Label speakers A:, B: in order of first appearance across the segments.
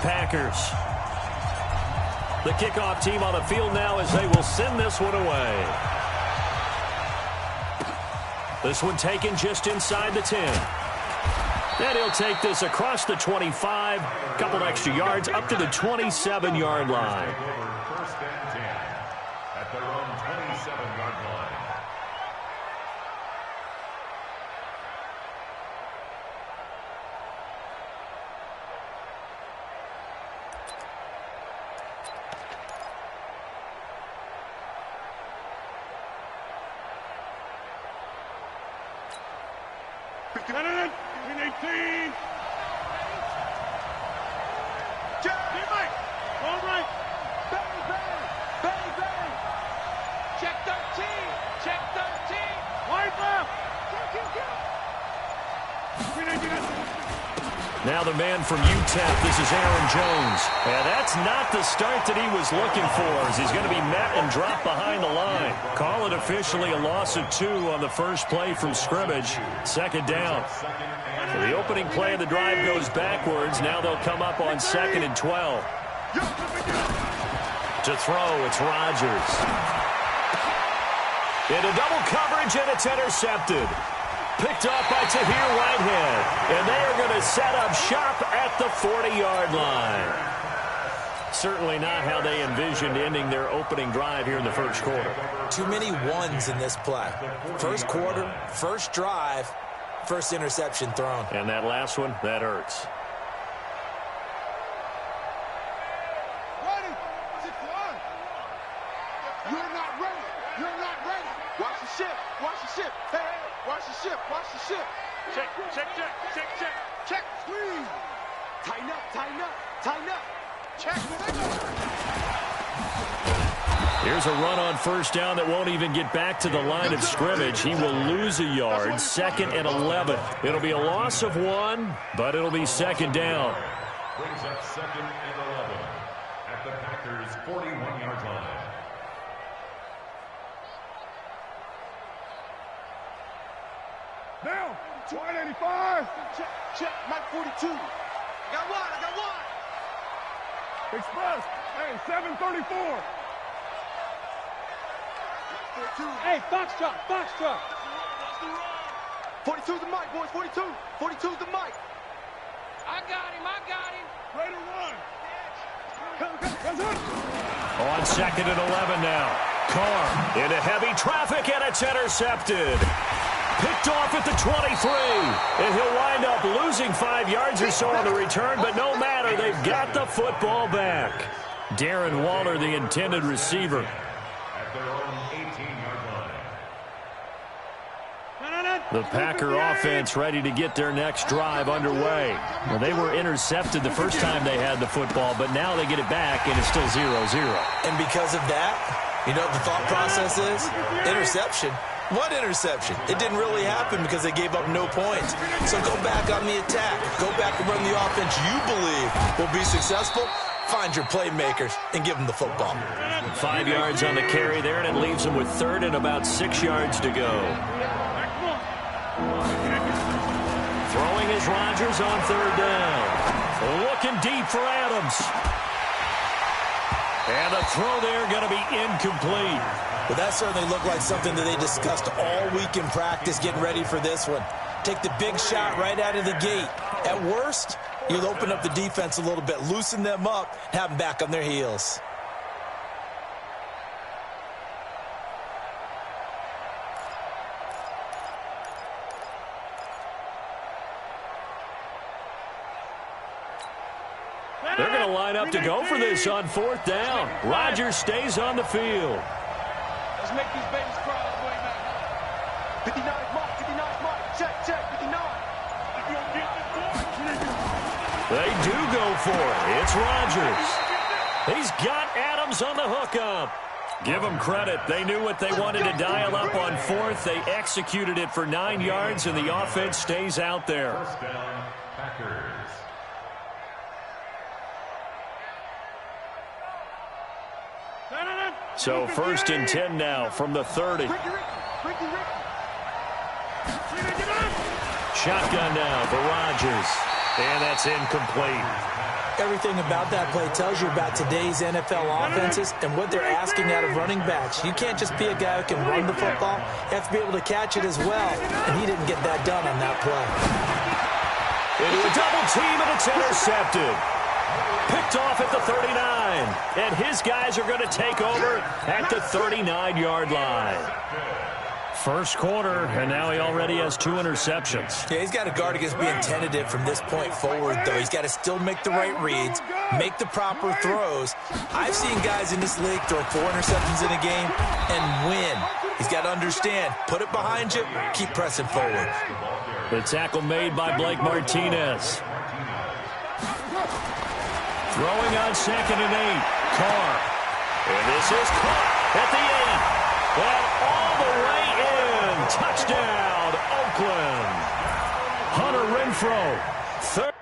A: Packers. The kickoff team on the field now as they will send this one away. This one taken just inside the 10. And he'll take this across the 25, couple extra yards up to the 27-yard line.
B: First and 10 at their own 27-yard line.
A: Now the man from UTEP, this is Aaron Jones. And that's not the start that he was looking for, as he's going to be met and dropped behind the line. Call it officially a loss of 2 on the first play from scrimmage. Second down. So the opening play of the drive goes backwards. Now they'll come up on 2nd and 12. To throw, it's Rodgers. Into double coverage, and it's intercepted. Picked off by Tahir Whitehead. And they are going to set up shop at the 40-yard line. Certainly not how they envisioned ending their opening drive here in the first quarter.
C: Too many ones in this play. First quarter, first drive, first interception thrown.
A: And that last one, that hurts.
D: Ready. 6-1. You're not ready. You're not ready. Watch the ship. Watch the ship. Hey, hey. Watch the ship. Watch the ship. Check, check, check, check, check. Check. Squeeze. Tighten up, tighten up, tighten up. Check.
A: Here's a run on first down that won't even get back to the line of scrimmage. He will lose a yard. 2nd and 11. It'll be a loss of 1, but it'll be second down.
B: Brings up 2nd and 11 at the Packers' 41-yard line.
D: Down. 285. Check, check. Mike 42. I got one. I got one. Express. Hey, 734. Hey, Foxtrot, Foxtrot. 42's the mic, boys. 42. 42's the mic. I got him. Raider 1.
A: On 2nd and 11 now. Carr into heavy traffic, and it's intercepted. Picked off at the 23. And he'll wind up losing 5 yards or so on the return, but no matter, they've got the football back. Darren Waller, the intended receiver.
B: At their own 18-yard line.
A: The Packer offense ready to get their next drive underway. Well, they were intercepted the first time they had the football, but now they get it back, and it's still 0-0.
C: And because of that, you know what the thought process is? Interception. What interception? It didn't really happen because they gave up no points. So go back on the attack. Go back and run the offense you believe will be successful. Find your playmakers and give them the football.
A: 5 yards on the carry there, and it leaves them with 3rd and about 6 yards to go. Throwing is Rodgers on 3rd down. Looking deep for Adams. And the throw there going to be incomplete.
C: Well, that certainly looked like something that they discussed all week in practice getting ready for this one. Take the big shot right out of the gate. At worst, you'll open up the defense a little bit, loosen them up, have them back on their heels.
A: They're going to line up to go for this on 4th down. Rodgers stays on the field.
D: Let's make these babies cry all the way back. 59's Mike, 59's Mike. Check, check, 59.
A: They do go for it. It's Rodgers. He's got Adams on the hookup. Give them credit. They knew what they wanted to dial up on 4th. They executed it for 9 yards, and the offense stays out there.
B: First down, Packers.
A: So 1st and 10 now from the 30. Shotgun now for Rodgers. And that's incomplete.
C: Everything about that play tells you about today's NFL offenses and what they're asking out of running backs. You can't just be a guy who can run the football. You have to be able to catch it as well, and he didn't get that done on that play.
A: Into a double team, and it's intercepted. Picked off at the 39, and his guys are going to take over at the 39-yard line. First quarter, and now he already has 2 interceptions.
C: Yeah, he's got to guard against being tentative from this point forward, though. He's got to still make the right reads, make the proper throws. I've seen guys in this league throw 4 interceptions in a game and win. He's got to understand, put it behind you, keep pressing forward.
A: The tackle made by Blake Martinez. Throwing on 2nd and 8, Carr. And this is caught at the 8. And all the way in. Touchdown, Oakland. Hunter Renfrow. Third.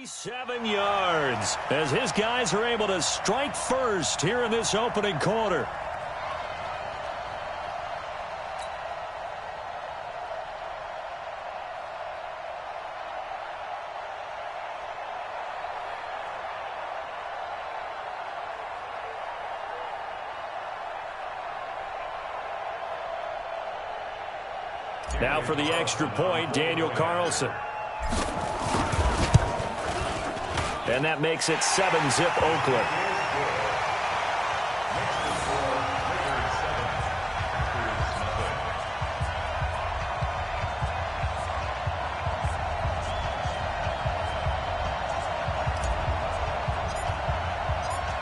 A: Seven yards as his guys are able to strike first here in this opening quarter. Now for the extra point, Daniel Carlson. And that makes it 7-zip Oakland.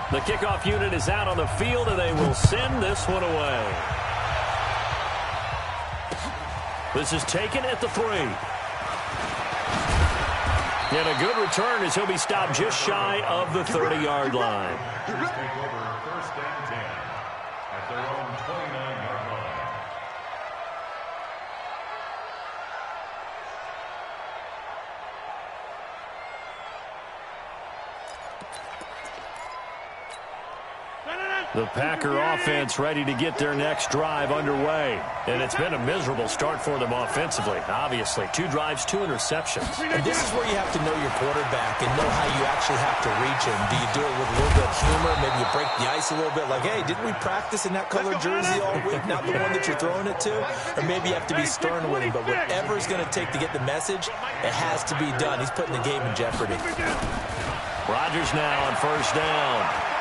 A: The kickoff unit is out on the field, and they will send this one away. This is taken at the 3. And a good return as he'll be stopped just shy of the 30-yard line.
B: Take over 1st and 10 at their own 29-yard line.
A: The Packer offense ready to get their next drive underway. And it's been a miserable start for them offensively, obviously. 2 drives, 2 interceptions.
C: And this is where you have to know your quarterback and know how you actually have to reach him. Do you do it with a little bit of humor? Maybe you break the ice a little bit like, hey, didn't we practice in that colored jersey all week, not the one that you're throwing it to? Or maybe you have to be stern with him. But whatever it's going to take to get the message, it has to be done. He's putting the game in jeopardy.
A: Rodgers now on 1st down.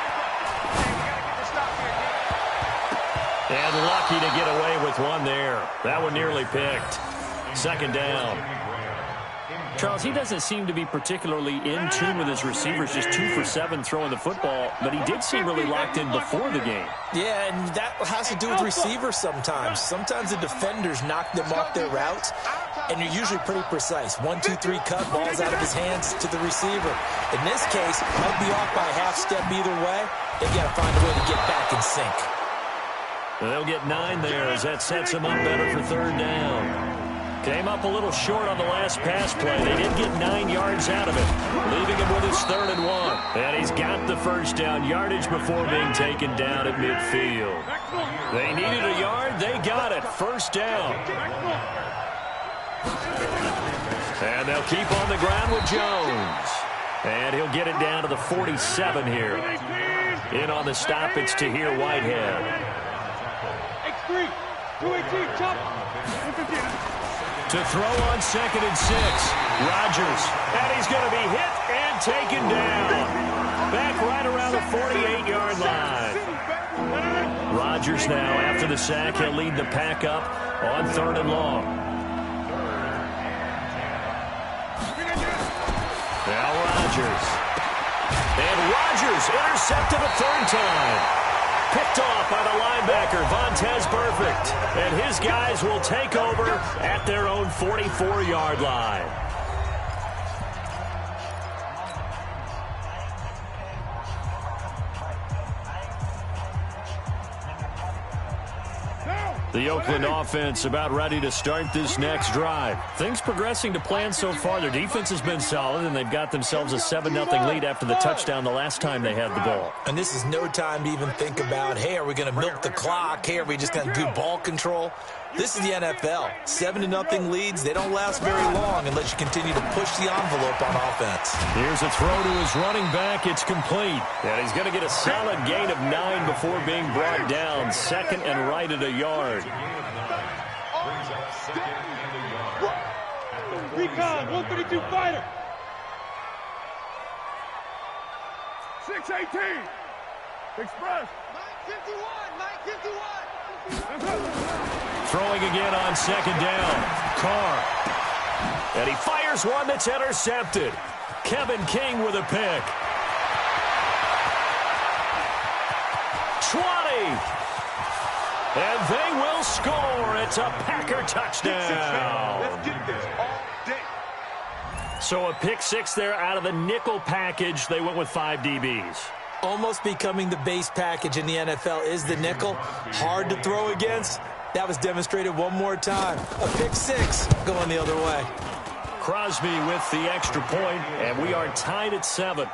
A: And lucky to get away with one there. That one nearly picked. 2nd down. Charles, he doesn't seem to be particularly in tune with his receivers, just 2 for 7 throwing the football, but he did seem really locked in before the game.
C: Yeah, and that has to do with receivers sometimes. Sometimes the defenders knock them off their routes, and you're usually pretty precise. 1, 2, 3 cut, balls out of his hands to the receiver. In this case, might be off by a half step either way. They got to find a way to get back in sync.
A: They'll get 9 there as that sets them up better for 3rd down. Came up a little short on the last pass play. They did get 9 yards out of it, leaving him with his 3rd and 1. And he's got the first down yardage before being taken down at midfield. They needed a yard. They got it. First down. And they'll keep on the ground with Jones. And he'll get it down to the 47 here. In on the stop, it's Tahir Whitehead.
D: X3, 218, chop.
A: To throw on 2nd and 6. Rodgers. And he's going to be hit and taken down. Back right around the 48-yard line. Rodgers now, after the sack, he'll lead the pack up on 3rd and long. Now Rodgers. And Rodgers intercepted a 3rd time. Picked off by the linebacker, Vontaze Burfict. And his guys will take over at their own 44-yard line. The Oakland offense about ready to start this next drive. Things progressing to plan so far. Their defense has been solid, and they've got themselves a 7-0 lead after the touchdown the last time they had the ball.
C: And this is no time to even think about, hey, are we going to milk the clock? Hey, are we just going to do ball control? This is the NFL. 7-0 leads. They don't last very long unless you continue to push the envelope on offense.
A: Here's a throw to his running back. It's complete. And he's going to get a solid gain of 9 before being brought down. 2nd and right at a yard.
D: Recon, 132 fighter. 618. Express. 951.
A: Throwing again on 2nd down. Carr. And he fires one that's intercepted. Kevin King with a pick. 20. And they will score. It's a Packer touchdown.
D: Let's get this all day.
A: So a pick 6 there out of the nickel package. They went with 5 DBs.
C: Almost becoming the base package in the NFL is the nickel. Hard to throw against. That was demonstrated one more time. A pick 6 going the other way.
A: Crosby with the extra point, and we are tied at 7.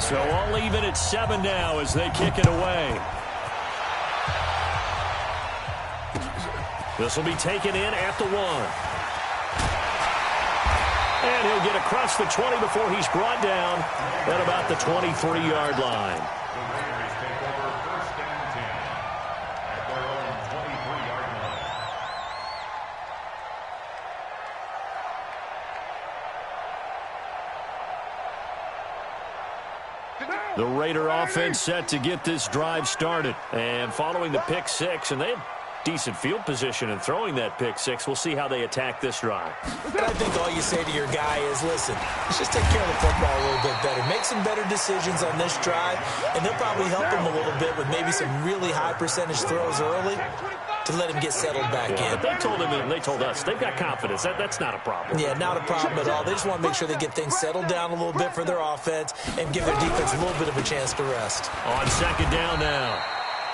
A: So all even at 7 now as they kick it away. This will be taken in at the 1. And he'll get across the 20 before he's brought down at about the 23-yard line. The Raider offense set to get this drive started. And following the pick 6, and they had decent field position in throwing that pick 6. We'll see how they attack this drive.
C: And I think all you say to your guy is, listen, let's just take care of the football a little bit better. Make some better decisions on this drive, and they'll probably help him a little bit with maybe some really high percentage throws early to let him get settled back in.
A: They told him and they told us they've got confidence. That's not a problem.
C: Yeah, not a problem at all. They just want to make sure they get things settled down a little bit for their offense and give their defense a little bit of a chance to rest.
A: On 2nd down now,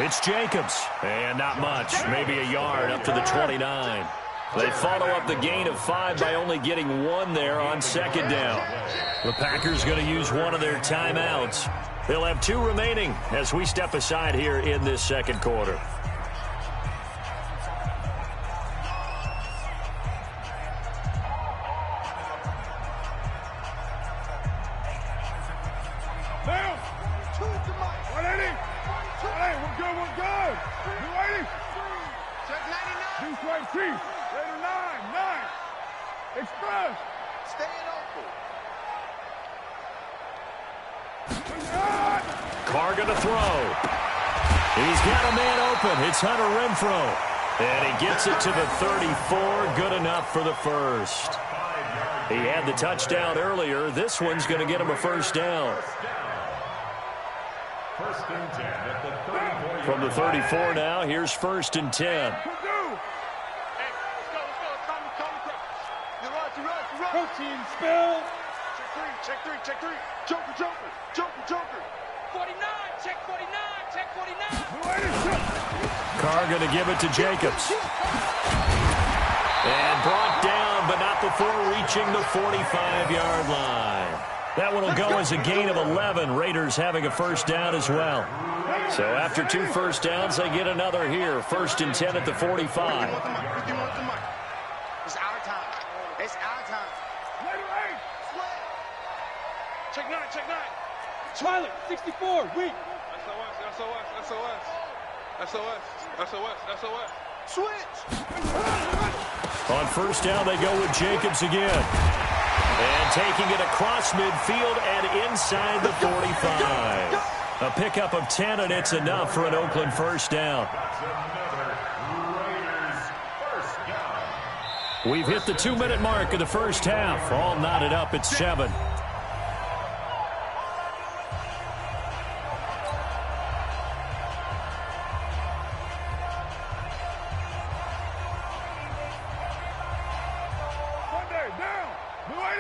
A: it's Jacobs. And not much, maybe a yard up to the 29. They follow up the gain of 5 by only getting 1 there on 2nd down. The Packers going to use one of their timeouts. They'll have 2 remaining as we step aside here in this 2nd quarter.
D: Express. Staying open.
A: Carr going to throw. He's got a man open. It's Hunter Renfrow. And he gets it to the 34. Good enough for the first. He had the touchdown earlier. This one's going to get him a first down. From the 34 now, here's 1st and 10.
D: team spill. Check three. Joker.
E: 49, check 49, check 49.
A: Carr going to give it to Jacobs. And brought down, but not before reaching the 45-yard line. That one will go as a gain of 11. Raiders having a first down as well. So after 2 first downs, they get another here. 1st and 10 at the 45.
D: It's out of time. Check 9.
E: Twilight, 64, weak.
D: SOS. Switch.
A: On first down, they go with Jacobs again. And taking it across midfield and inside the 45. A pickup of 10, and it's enough for an Oakland first down. We've hit the 2-minute mark of the first half. All knotted up at 7.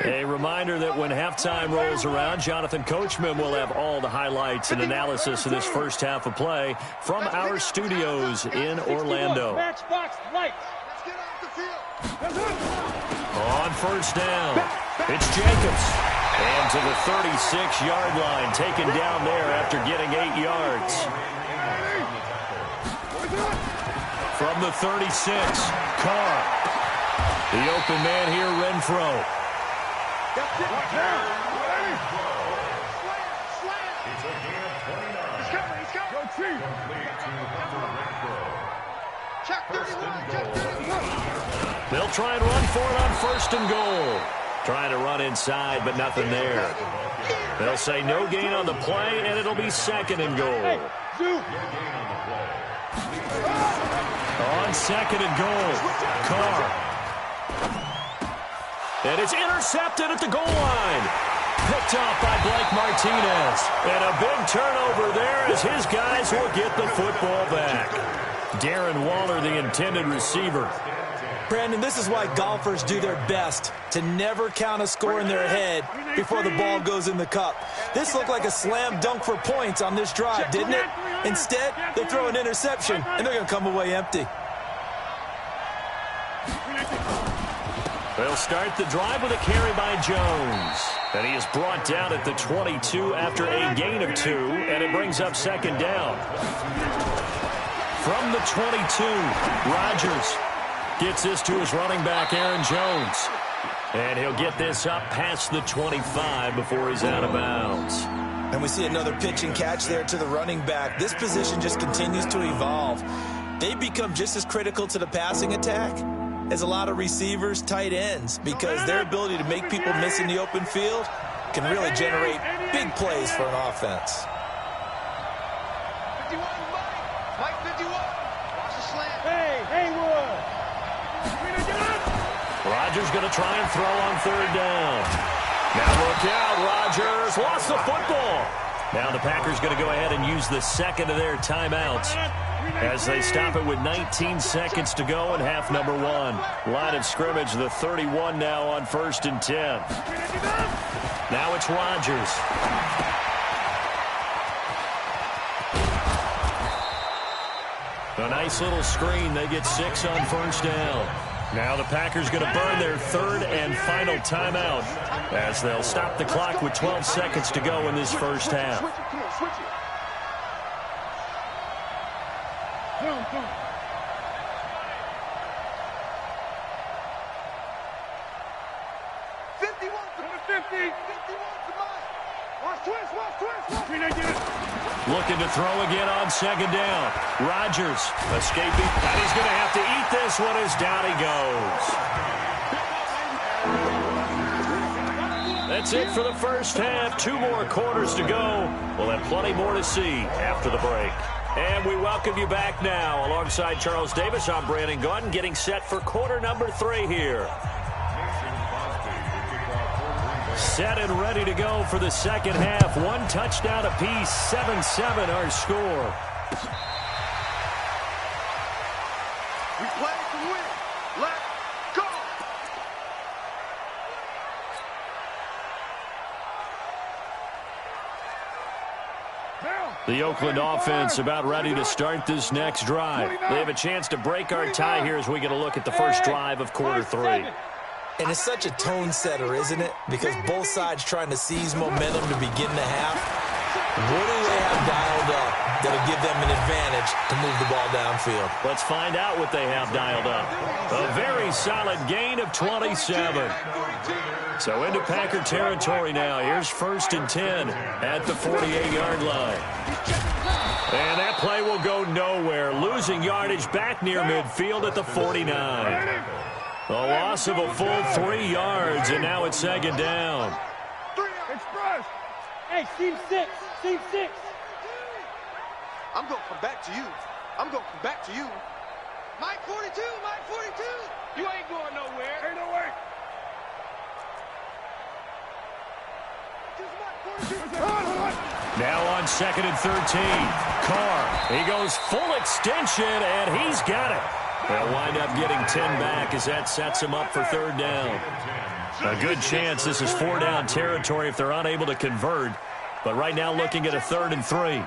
A: A reminder that when halftime rolls around, Jonathan Coachman will have all the highlights and analysis of this first half of play from our studios in Orlando.
E: Matchbox lights.
D: Let's get off the field.
A: On first down, it's Jacobs. And to the 36-yard line, taken down there after getting 8 yards. From the 36, Carr. The open man here, Renfro. They'll try and run for it on 1st and goal. Trying to run inside, but nothing there. They'll say no gain on the play, and it'll be 2nd and goal. On 2nd and goal, Carr. And it's intercepted at the goal line. Picked off by Blake Martinez. And a big turnover there as his guys will get the football back. Darren Waller, the intended receiver.
C: Brandon, this is why golfers do their best to never count a score in their head before the ball goes in the cup. This looked like a slam dunk for points on this drive, didn't it? Instead, they throw an interception, and they're going to come away empty.
A: They'll start the drive with a carry by Jones. And he is brought down at the 22 after a gain of 2, and it brings up 2nd down. From the 22, Rodgers gets this to his running back, Aaron Jones. And he'll get this up past the 25 before he's out of bounds.
C: And we see another pitch and catch there to the running back. This position just continues to evolve. They become just as critical to the passing attack as a lot of receivers, tight ends, because their ability to make people miss in the open field can really generate big plays for an offense.
D: 51, Mike 51. Watch the slant.
E: Hey, Haywood.
A: Rodgers going to try and throw on 3rd down. Now look out, Rodgers lost the football. Now the Packers going to go ahead and use the 2nd of their timeouts as they stop it with 19 seconds to go in half number 1. Line of scrimmage, the 31 now on 1st and 10. Now it's Rodgers. A nice little screen. They get 6 on 1st down. Now the Packers going to burn their 3rd and final timeout as they'll stop the clock with 12 seconds to go in this first half.
D: Come on, switch it. 51 to 50. 51 to Mike. Watch twist.
A: Looking to throw again on 2nd down. Rodgers escaping, and he's going to have to eat this one as down he goes. That's it for the first half. 2 more quarters to go. We'll have plenty more to see after the break. And we welcome you back now. Alongside Charles Davis, I'm Brandon Gaudin, getting set for quarter number 3 here. Set and ready to go for the 2nd half. 1 touchdown apiece, 7-7 our score.
D: We play to win. Let's go.
A: The Oakland offense about ready to start this next drive. They have a chance to break our tie here as we get a look at the first drive of quarter 3.
C: And it's such a tone setter, isn't it? Because both sides trying to seize momentum to begin the half. What do they have dialed up that'll give them an advantage to move the ball downfield?
A: Let's find out what they have dialed up. A very solid gain of 27. So into Packer territory now. Here's 1st and 10 at the 48-yard line. And that play will go nowhere. Losing yardage back near midfield at the 49. A loss of a full 3 yards, and now it's 2nd down.
E: Express. Hey, team 6. Team 6.
D: I'm going to come back to you. I'm going to come back to you. Mike 42, Mike 42.
E: You ain't going nowhere. Ain't no way.
A: Now on 2nd and 13. Carr, he goes full extension, and he's got it. They'll wind up getting 10 back as that sets him up for 3rd down. A good chance this is 4-down territory if they're unable to convert. But right now looking at a 3rd and 3.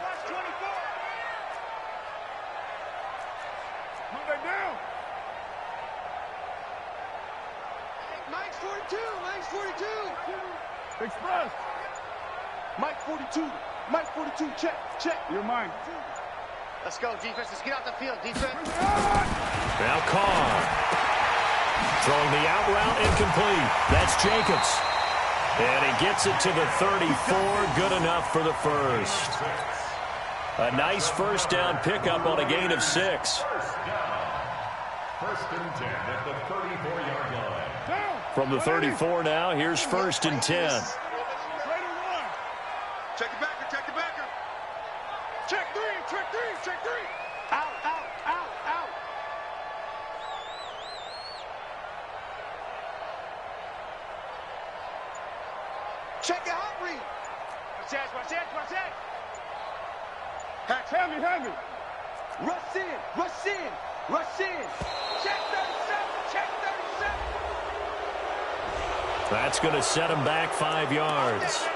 D: Mike's 42, Mike's 42.
E: Express.
D: Mike 42, Mike 42, check, check.
E: You're mine.
F: Let's go, defense. Let's get out the field, defense.
A: Now Carr. Throwing the out route incomplete. That's Jacobs. And he gets it to the 34. Good enough for the first. A nice 1st down pickup on a gain of 6.
B: 1st and 10 at the 34-yard line.
A: From the 34 now, here's 1st and 10.
D: Check the backer, check the backer. Check 3, check 3, check 3. Out, out, out, out. Check it out, read.
E: Watch that, watch that, watch that.
D: Hack, heavy. Rush in, rush in, rush in. Check 37, check 37.
A: That's going to set him back 5 yards.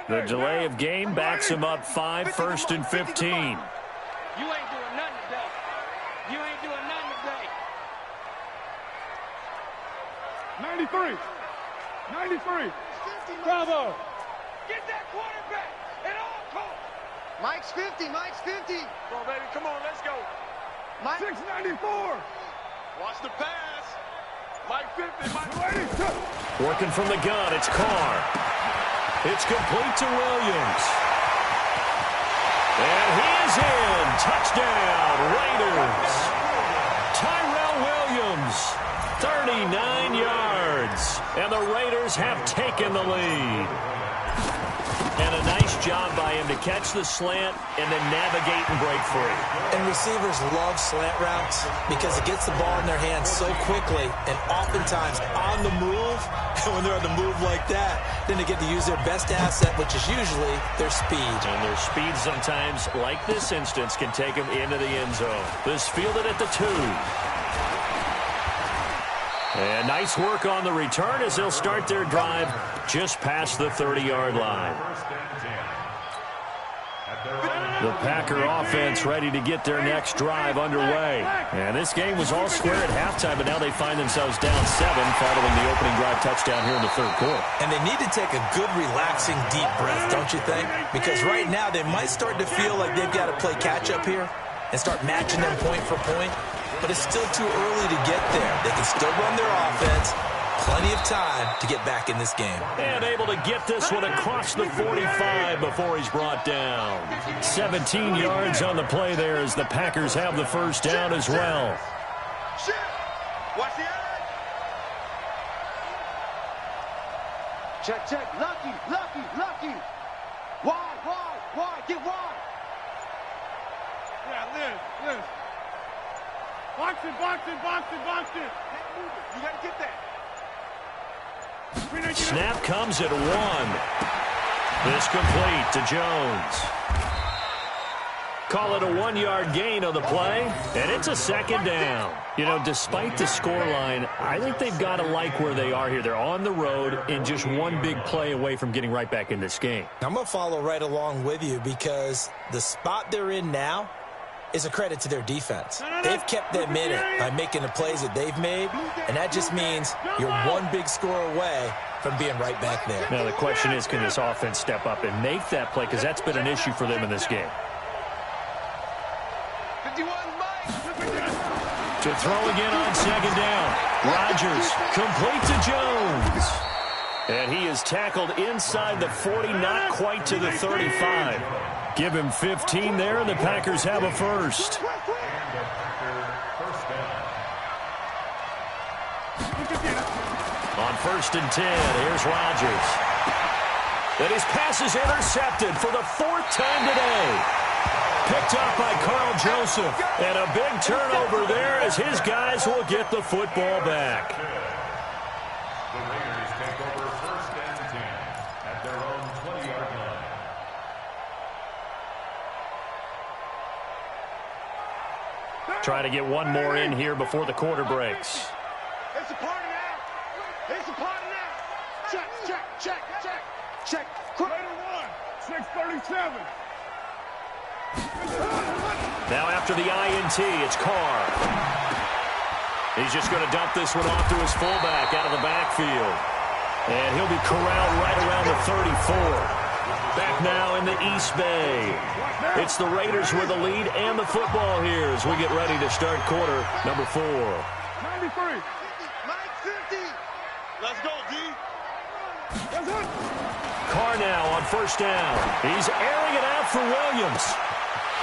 A: The delay of game backs him up 5, 1st and 15.
E: You ain't doing nothing today. You ain't doing nothing today. 93. 93. Bravo. Get that quarterback at all costs.
F: Mike's 50. Mike's 50.
D: Come on, baby, come on, let's go.
F: Mike.
E: 694.
D: Watch the pass. Mike 50, Mike
E: 82.
A: Working from the gun, it's Carr. It's complete to Williams. And he is in. Touchdown, Raiders. Tyrell Williams, 39 yards. And the Raiders have taken the lead. And a nice job by him to catch the slant and then navigate and break free.
C: And receivers love slant routes because it gets the ball in their hands so quickly and oftentimes on the move. And when they're on the move like that, then they get to use their best asset, which is usually their speed.
A: And their speed sometimes, like this instance, can take them into the end zone. This fielded at the 2. And nice work on the return as they'll start their drive just past the 30-yard line. The Packer offense ready to get their next drive underway. And this game was all square at halftime, but now they find themselves down 7 following the opening drive touchdown here in the 3rd quarter.
C: And they need to take a good, relaxing, deep breath, don't you think? Because right now they might start to feel like they've got to play catch-up here and start matching them point for point. But it's still too early to get there. They can still run their offense. Plenty of time to get back in this game.
A: And able to get this one across the 45 before he's brought down. 17 yards on the play there as the Packers have the 1st down as well.
D: Shit. Watch the edge. Check, check. Lucky, lucky, lucky. Wide, get wide.
E: Yeah, Liz. Box it.
D: You got to get that.
A: Snap comes at 1. This complete to Jones. Call it a 1-yard gain on the play, and it's a second down. You know, despite the scoreline, I think they've got to like where they are here. They're on the road and just one big play away from getting right back in this game.
C: I'm going to follow right along with you because the spot they're in now is a credit to their defense. They've kept them in it by making the plays that they've made, and that just means you're one big score away from being right back there.
A: Now, the question is, can this offense step up and make that play? Because that's been an issue for them in this game. To throw again on second down. Rodgers complete to Jones. And he is tackled inside the 40, not quite to the 35. Give him 15 there, and the Packers have a first. On 1st and 10, here's Rodgers. And his pass is intercepted for the 4th time today. Picked up by Carl Joseph. And a big turnover there as his guys will get the football back.
B: The Raiders take over 1st and 10 at their own 20-yard line.
A: Try to get one more in here before the quarter breaks.
D: It's a party now. It's a party now. Check, check, check, check, check. Raider 1, 637.
A: Now after the INT, it's Carr. He's just going to dump this one off to his fullback out of the backfield. And he'll be corralled right around the 34. Back now in the East Bay. It's the Raiders with the lead and the football here as we get ready to start quarter number 4.
D: 93. Mike 50. Let's go, D.
A: Carr now on 1st down. He's airing it out for Williams.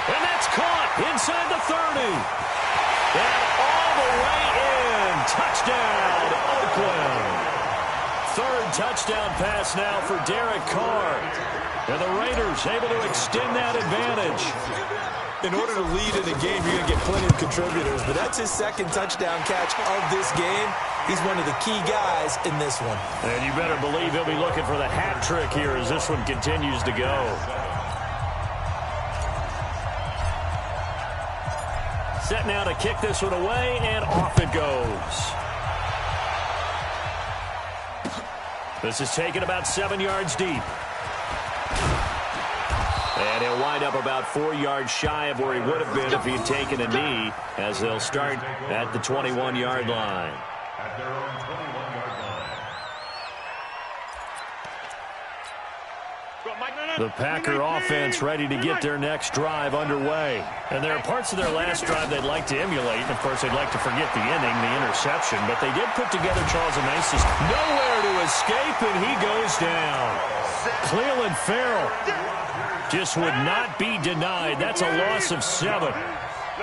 A: And that's caught inside the 30. And all the way in. Touchdown, Oakland. 3rd touchdown pass now for Derek Carr. And the Raiders able to extend that advantage.
C: In order to lead in a game, you're going to get plenty of contributors, but that's his 2nd touchdown catch of this game. He's one of the key guys in this one.
A: And you better believe he'll be looking for the hat trick here as this one continues to go. Set now to kick this one away, and off it goes. This is taken about 7 yards deep. And he'll wind up about 4 yards shy of where he would have been if he had taken a knee, as they'll start at the 21-yard line.
B: At their own 21-yard line.
A: The Packer offense ready to get their next drive underway. And there are parts of their last drive they'd like to emulate. And, of course, they'd like to forget the inning, the interception. But they did put together Charles Amasis. Nowhere to escape, and he goes down. Cleveland Farrell just would not be denied. That's a loss of 7.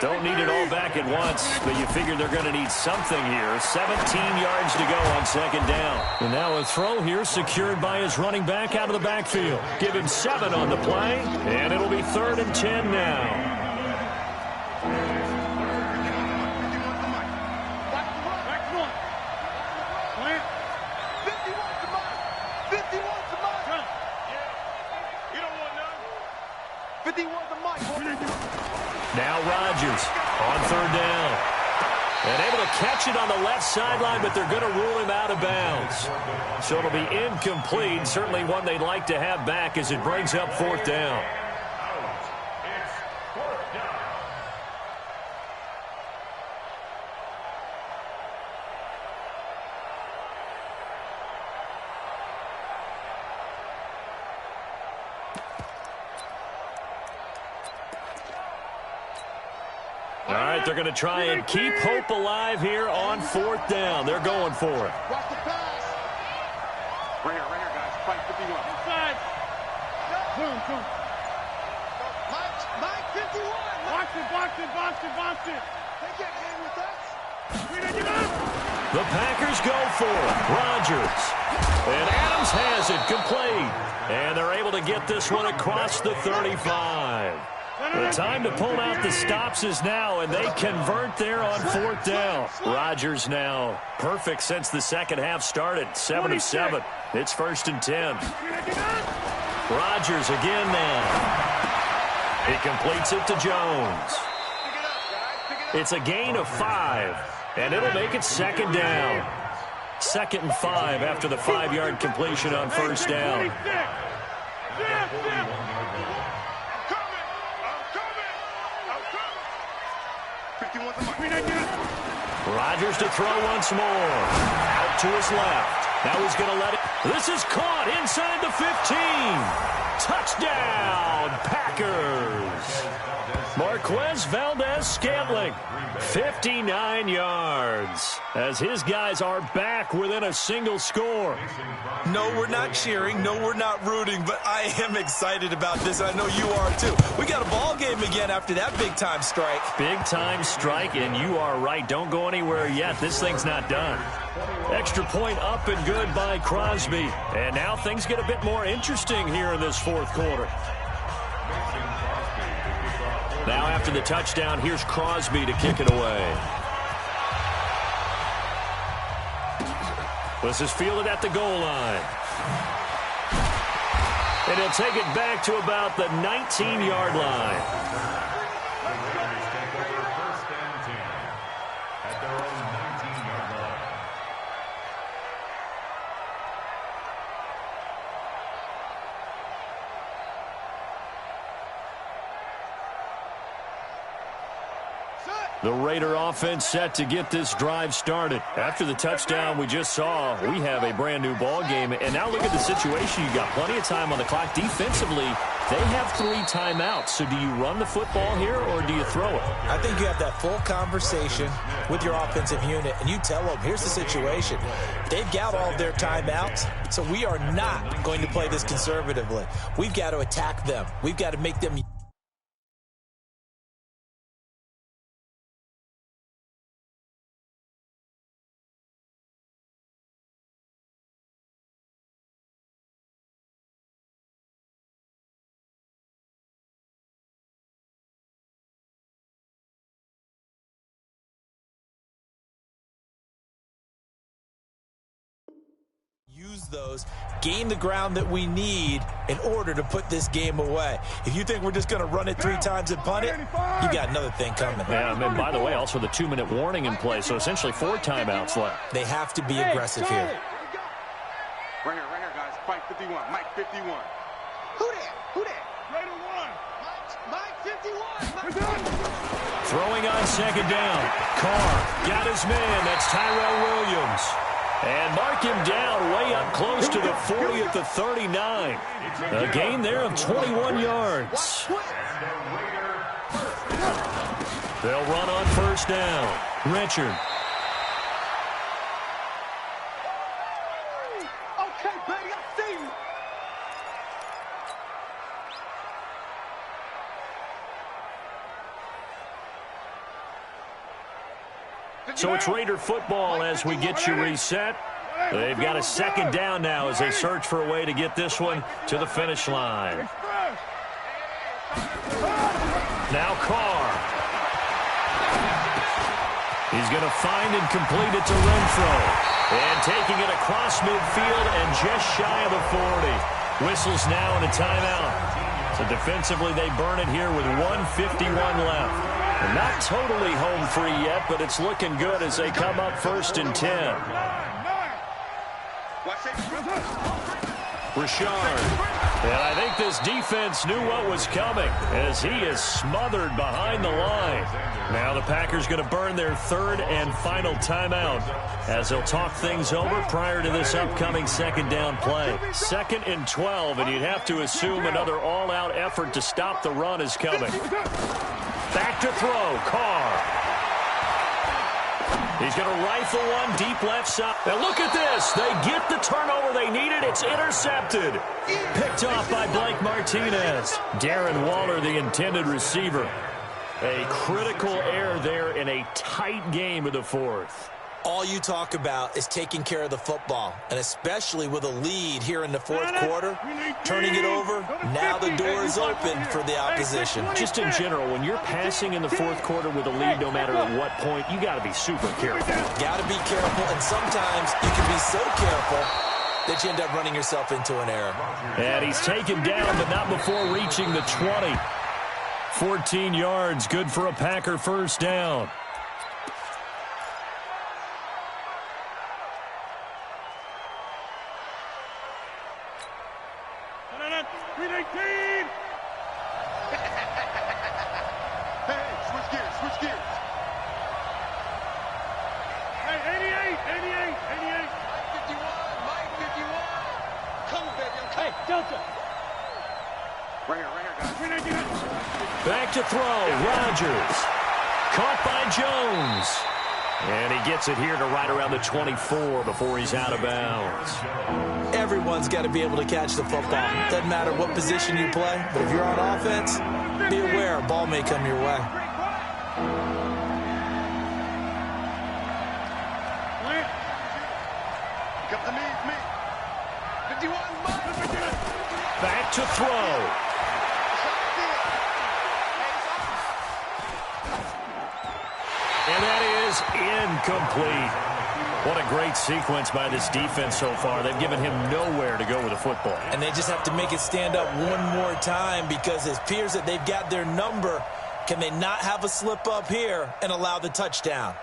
A: Don't need it all back at once, but you figure they're going to need something here. 17 yards to go on 2nd down. And now a throw here secured by his running back out of the backfield. Give him 7 on the play, and it'll be 3rd and 10 now. Now Rodgers on 3rd down. And able to catch it on the left sideline, but they're going to rule him out of bounds. So it'll be incomplete. Certainly one they'd like to have back as it brings up 4th down. All right, they're going to try and keep hope alive here on 4th down. They're going for it.
D: Watch the pass. Right here, guys. Fight 51. Inside. Boom. Mike 51. Box it. They can't hang with us.
A: The Packers go for it. Rodgers. And Adams has it complete. And they're able to get this one across the 35. The time to pull out the stops is now, and they convert there on 4th down. Rodgers now perfect since the second half started. 7 of 7. It's 1st and 10. Rodgers again now. He completes it to Jones. It's a gain of 5, and it'll make it second down. 2nd and 5 after the 5-yard completion on first down. Rodgers to throw once more. Out to his left. Now he's going to let it. This is caught inside the 15. Touchdown, Packers. Marquez Valdez-Scantling, 59 yards, as his guys are back within a single score.
C: No, we're not cheering. No, we're not rooting, but I am excited about this. I know you are, too. We got a ball game again after that big-time strike.
A: Big-time strike, and you are right. Don't go anywhere yet. This thing's not done. Extra point up and good by Crosby. And now things get a bit more interesting here in this fourth quarter. Now after the touchdown, here's Crosby to kick it away. This is fielded at the goal line. And he'll take it back to about the 19-yard line. The Raider offense set to get this drive started. After the touchdown we just saw, we have a brand new ball game. And now look at the situation. You got plenty of time on the clock. Defensively, they have 3 timeouts. So do you run the football here or do you throw it?
C: I think you have that full conversation with your offensive unit, and you tell them, here's the situation. They've got all of their timeouts, so we are not going to play this conservatively. We've got to attack them. We've got to make them... use those, gain the ground that we need in order to put this game away. If you think we're just going to run it 3 times and punt it, you got another thing coming.
A: Yeah, and by the way, also the 2-minute warning in play, so essentially 4 timeouts left.
C: They have to be aggressive here.
D: Right here, guys. Mike 51. Mike 51. Who that? Who that? Raider 1. Mike 51.
A: Throwing on second down. Carr got his man. That's Tyrell Williams. And mark him down way up close to the 40 at the 39. A gain there of 21 yards. They'll run on first down. Richard.
D: Okay, baby, I see you.
A: So it's Raider football as we get you reset. They've got a second down now as they search for a way to get this one to the finish line. Now Carr. He's going to find and complete it to Renfro. And taking it across midfield and just shy of the 40. Whistles now in a timeout. So defensively they burn it here with 1:51 left. And not totally home free yet, but it's looking good as they come up 1st and 10. Richard. And I think this defense knew what was coming as he is smothered behind the line. Now the Packers going to burn their 3rd and final timeout as they'll talk things over prior to this upcoming second down play. 2nd and 12, and you'd have to assume another all-out effort to stop the run is coming. Back to throw, Carr. He's going to rifle one deep left side. Now look at this. They get the turnover they needed. It's intercepted. Picked off by Blake Martinez. Darren Waller, the intended receiver. A critical error there in a tight game of the 4th.
C: All you talk about is taking care of the football, and especially with a lead here in the 4th quarter, turning it over, now the door is open for the opposition.
A: Just in general, when you're passing in the 4th quarter with a lead, no matter at what point, you got to be super careful.
C: Got to be careful, and sometimes you can be so careful that you end up running yourself into an error.
A: And he's taken down, but not before reaching the 20. 14 yards, good for a Packer first down.
D: Switch gears. Hey, 88. Mike 51. Come on, baby. Okay. Hey, Delta. Right here, guys.
A: Back to throw. Rodgers. Caught by Jones. And he gets it here to right around the 24 before he's out of bounds.
C: Everyone's got to be able to catch the football. Doesn't matter what position you play, but if you're on offense, be aware a ball may come your way.
D: Come to me. 51.
A: Back to throw. And that is incomplete. What a great sequence by this defense so far. They've given him nowhere to go with the football.
C: And they just have to make it stand up one more time because it appears that they've got their number. Can they not have a slip up here and allow the touchdown?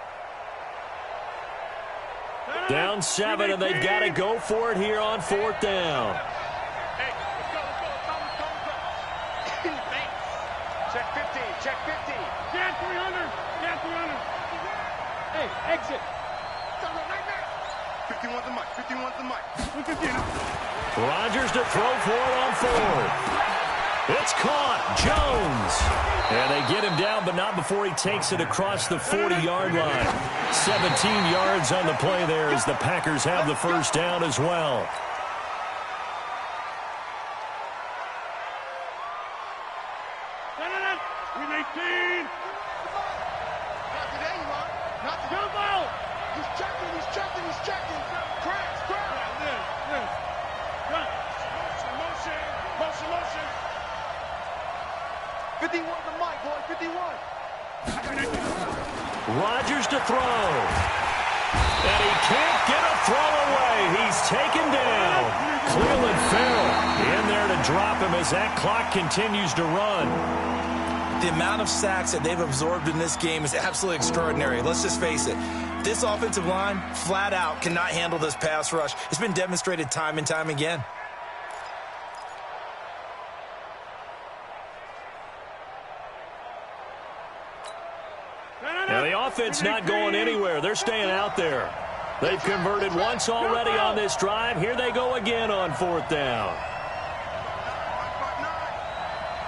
A: Down 7, and they've got to go for it here on 4th down.
D: Hey, let's go. Check 15.
E: Jan 300. Hey, exit.
D: 51's the mic.
E: 115.
A: Rodgers to throw for it on 4th. It's caught. Jones. And they get him down, but not before he takes it across the 40-yard line. 17 yards on the play there as the Packers have the first down as well.
E: We 18.
D: Not today, you are. Not today.
E: Jump out.
D: He's checking. Crash.
E: This. Run.
D: Motion. 51 the mic, boy. 51.
A: Rodgers to throw. And he can't get a throw away. He's taken down. Cleveland Farrell in there to drop him as that clock continues to run.
C: The amount of sacks that they've absorbed in this game is absolutely extraordinary. Let's just face it. This offensive line, flat out, cannot handle this pass rush. It's been demonstrated time and time again.
A: Now, the offense not going anywhere. They're staying out there. They've converted once already on this drive. Here they go again on 4th down.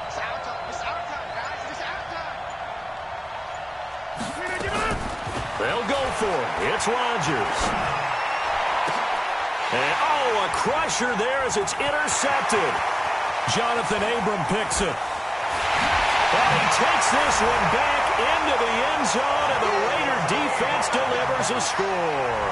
D: It's our time, guys. It's our time.
A: They'll go for it. It's Rodgers. And, a crusher there as it's intercepted. Jonathan Abram picks it. And he takes this one back into the end zone, and the Raider defense delivers a score.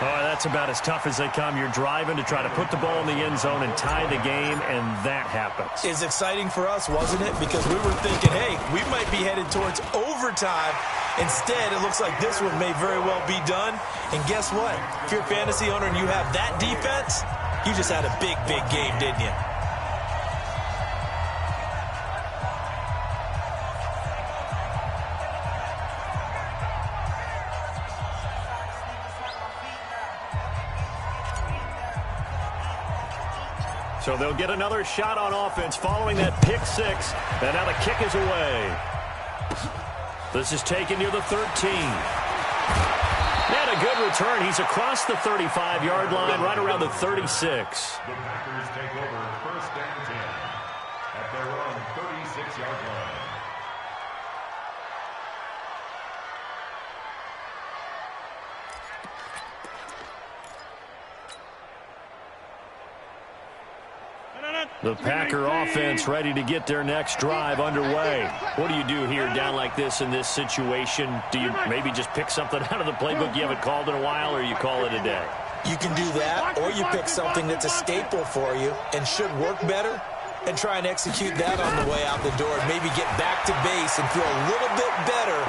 A: Oh, that's about as tough as they come. You're driving to try to put the ball in the end zone and tie the game, and that happens.
C: It's exciting for us, wasn't it? Because we were thinking, hey, we might be headed towards overtime. Instead, it looks like this one may very well be done. And guess what? If you're a fantasy owner and you have that defense, you just had a big, big game, didn't you?
A: So they'll get another shot on offense following that pick 6. And now the kick is away. This is taken near the 13. And a good return. He's across the 35-yard line, right around the 36.
B: The Packers take over 1st and 10 at their own 36-yard line.
A: The Packer offense ready to get their next drive underway. What do you do here down like this in this situation? Do you maybe just pick something out of the playbook you haven't called in a while, or you call it a day?
C: You can do that, or you pick something that's a staple for you and should work better and try and execute that on the way out the door and maybe get back to base and feel a little bit better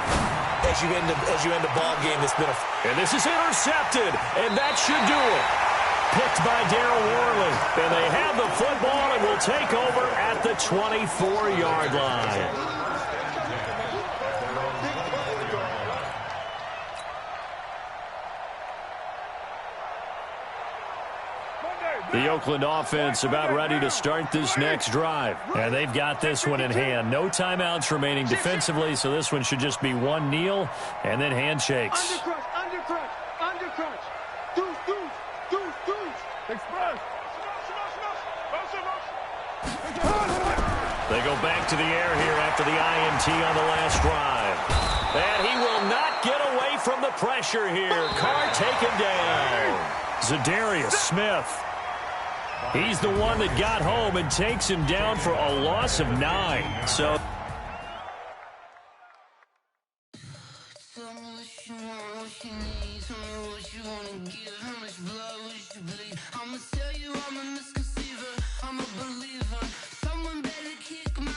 C: as you end a ball game that's been a...
A: And this is intercepted, and that should do it. picked by Darryl Worley. And they have the football and will take over at the 24-yard line. The Oakland offense about ready to start this next drive. And they've got this one in hand. No timeouts remaining defensively, so this one should just be one kneel and then handshakes.
D: Undercrunch. Deuce. Express.
A: They go back to the air here after the INT on the last drive. And he will not get away from the pressure here. Carr taken down. Zadarius Smith. He's the one that got home and takes him down for a loss of 9. So
G: I'ma tell you I'm a misconceiver, I'm a believer. Someone better kick my